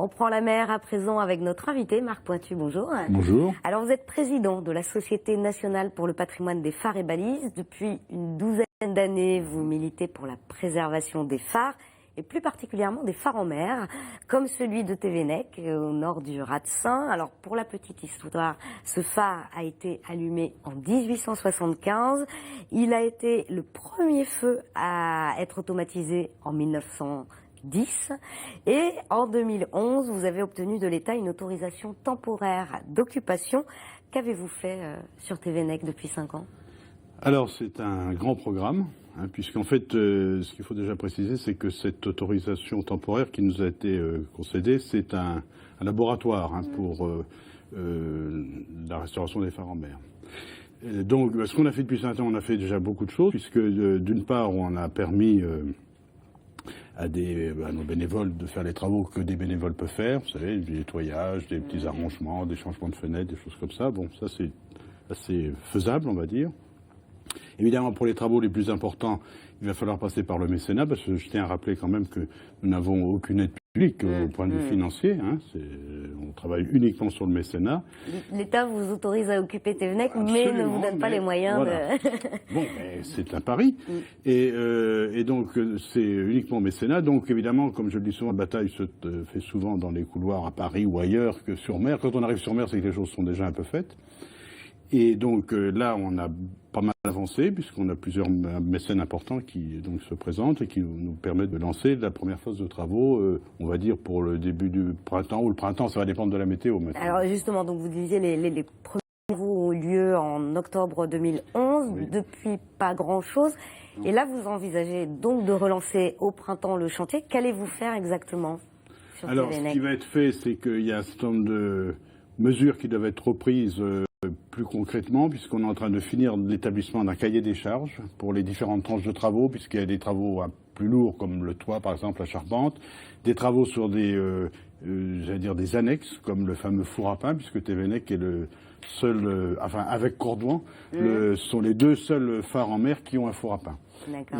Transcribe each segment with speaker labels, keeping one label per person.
Speaker 1: On prend la mer à présent avec notre invité, Marc Pointu, bonjour.
Speaker 2: Bonjour.
Speaker 1: Alors vous êtes président de la Société nationale pour le patrimoine des phares et balises. Depuis une douzaine d'années, vous militez pour la préservation des phares, et plus particulièrement des phares en mer, comme celui de Thévenec, au nord du Ratsin. Alors pour la petite histoire, ce phare a été allumé en 1875. Il a été le premier feu à être automatisé en 1910. Et en 2011, vous avez obtenu de l'État une autorisation temporaire d'occupation. Qu'avez-vous fait sur Thévenec depuis 5 ans?
Speaker 2: Alors c'est un grand programme, puisqu'en fait ce qu'il faut déjà préciser, c'est que cette autorisation temporaire qui nous a été concédée, c'est un laboratoire pour la restauration des phares en mer. Et donc ce qu'on a fait depuis 5 ans, on a fait déjà beaucoup de choses, puisque d'une part on a permis à nos bénévoles de faire les travaux que des bénévoles peuvent faire, vous savez, du nettoyage, des petits arrangements, des changements de fenêtres, des choses comme ça. Bon, ça c'est assez faisable, on va dire. Évidemment, pour les travaux les plus importants, il va falloir passer par le mécénat, parce que je tiens à rappeler quand même que nous n'avons aucune aide publique au point de vue financier. On travaille uniquement sur le mécénat. L'État vous autorise à occuper Thévenec, mais ne vous donne pas les moyens voilà. Bon, c'est un pari. Et donc, c'est uniquement mécénat. Donc, évidemment, comme je le dis souvent, la bataille se fait souvent dans les couloirs à Paris ou ailleurs que sur mer. Quand on arrive sur mer, c'est que les choses sont déjà un peu faites. Et donc là, on a pas mal avancé, puisqu'on a plusieurs mécènes importants qui donc se présentent et qui nous permettent de lancer la première phase de travaux, on va dire pour le début du printemps, ou le printemps, ça va dépendre de la météo maintenant. Alors justement, donc vous disiez les premiers travaux ont eu lieu en octobre 2011, oui. Depuis pas grand-chose. Et là, vous envisagez donc de relancer au printemps le chantier. Qu'allez-vous faire exactement sur Alors, ce qui va être fait, c'est qu'il y a un certain nombre de mesures qui doivent être reprises plus concrètement, puisqu'on est en train de finir l'établissement d'un cahier des charges pour les différentes tranches de travaux, puisqu'il y a des travaux plus lourds comme le toit, par exemple, la charpente, des travaux sur j'allais dire des annexes, comme le fameux four à pain, puisque Thévenec est le seul, enfin avec Cordouan, sont les deux seuls phares en mer qui ont un four à pain.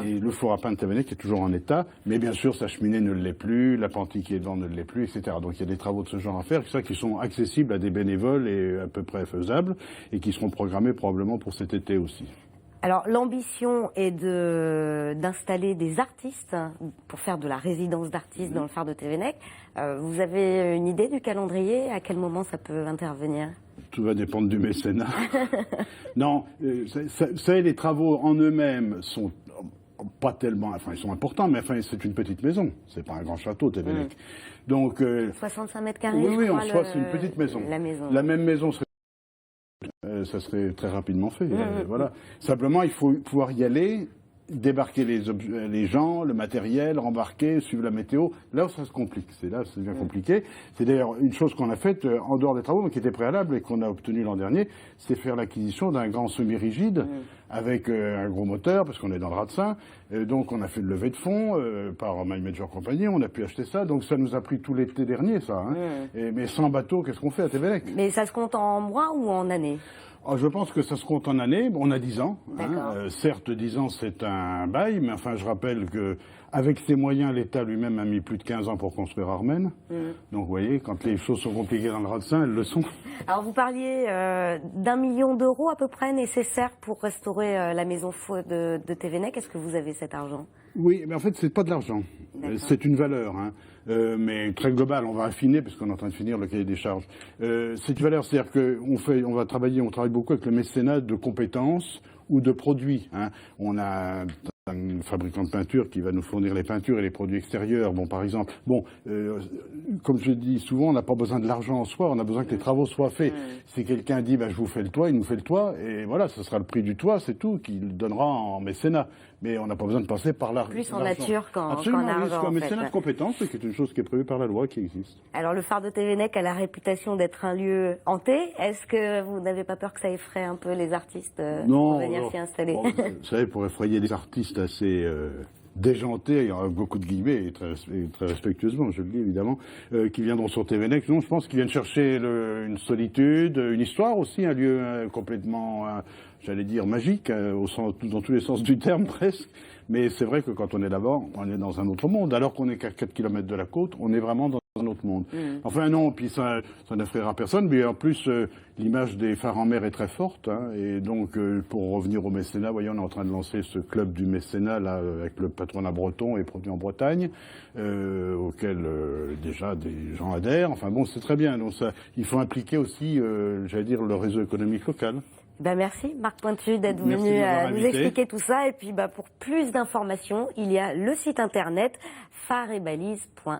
Speaker 2: Et le four à pain de Thévenec est toujours en état, mais bien sûr sa cheminée ne l'est plus, l'appentis qui est devant ne l'est plus, etc. Donc il y a des travaux de ce genre à faire, qui sont accessibles à des bénévoles et à peu près faisables, et qui seront programmés probablement pour cet été aussi. Alors l'ambition est d'installer des artistes pour faire de la résidence d'artistes dans le phare de Thévenec. Vous avez une idée du calendrier? À quel moment ça peut intervenir? Tout va dépendre du mécénat. Non, les travaux en eux-mêmes sont pas tellement, enfin ils sont importants, mais enfin c'est une petite maison, c'est pas un grand château Thévenec. Donc 65 mètres carrés. Oui, en soi c'est une petite maison. La même maison serait ça serait très rapidement fait. Voilà. Simplement, il faut pouvoir y aller, débarquer les gens, le matériel, rembarquer, suivre la météo. Là où ça se complique, c'est là où ça devient compliqué. C'est d'ailleurs une chose qu'on a faite en dehors des travaux, mais qui était préalable et qu'on a obtenu l'an dernier, c'est faire l'acquisition d'un grand semi-rigide avec un gros moteur, parce qu'on est dans le Ratsin. Donc on a fait une levée de fonds par My Major Company, on a pu acheter ça. Donc ça nous a pris tout l'été dernier, ça. Mais sans bateau, qu'est-ce qu'on fait à Thévenec? Mais ça se compte en mois ou en années? Je pense que ça se compte en années. On a 10 ans. Certes, 10 ans, c'est un bail, mais enfin, je rappelle que avec ses moyens, l'État lui-même a mis plus de 15 ans pour construire Armen. Donc, vous voyez, quand les choses sont compliquées dans le Ratsin, elles le sont. Alors, vous parliez d'1 million d'euros à peu près nécessaires pour restaurer la maison de Thévenec. Est-ce que vous avez cet argent? Oui, mais en fait, c'est pas de l'argent. C'est une valeur, mais très globale. On va affiner, parce qu'on est en train de finir le cahier des charges. C'est une valeur, c'est-à-dire on travaille beaucoup avec le mécénat de compétences ou de produits. On a un fabricant de peinture qui va nous fournir les peintures et les produits extérieurs. Bon, par exemple, comme je dis souvent, on n'a pas besoin de l'argent en soi, on a besoin que les travaux soient faits. Si quelqu'un dit, je vous fais le toit, il nous fait le toit, et voilà, ce sera le prix du toit, c'est tout, qu'il donnera en mécénat. Mais on n'a pas besoin de passer par l'argent. Plus en nature qu'en argent. Absolument, c'est un mécénat de compétences, qui est une chose qui est prévue par la loi, qui existe. Alors, le phare de Thévenec a la réputation d'être un lieu hanté. Est-ce que vous n'avez pas peur que ça effraie un peu les artistes pour venir s'y installer? Vous savez, pour effrayer des artistes assez déjantés, il y aura beaucoup de guillemets, et très respectueusement, je le dis évidemment, qui viendront sur Thévenec. Non, je pense qu'ils viennent chercher une solitude, une histoire aussi, un lieu complètement, j'allais dire, magique, dans tous les sens du terme presque. Mais c'est vrai que quand on est là-bas, on est dans un autre monde. Alors qu'on est qu'à 4 km de la côte, on est vraiment dans un autre monde. Enfin non, puis ça n'effraiera personne, mais en plus l'image des phares en mer est très forte, hein, et donc pour revenir au mécénat, voyez, on est en train de lancer ce club du mécénat là avec le patronat breton et produit en Bretagne, auquel déjà des gens adhèrent. Enfin bon, c'est très bien. Donc ça, il faut impliquer aussi, j'allais dire, le réseau économique local.
Speaker 1: Ben merci Marc Pointu d'être venu nous expliquer tout ça. Et puis pour plus d'informations, il y a le site internet pharesbalises.fr.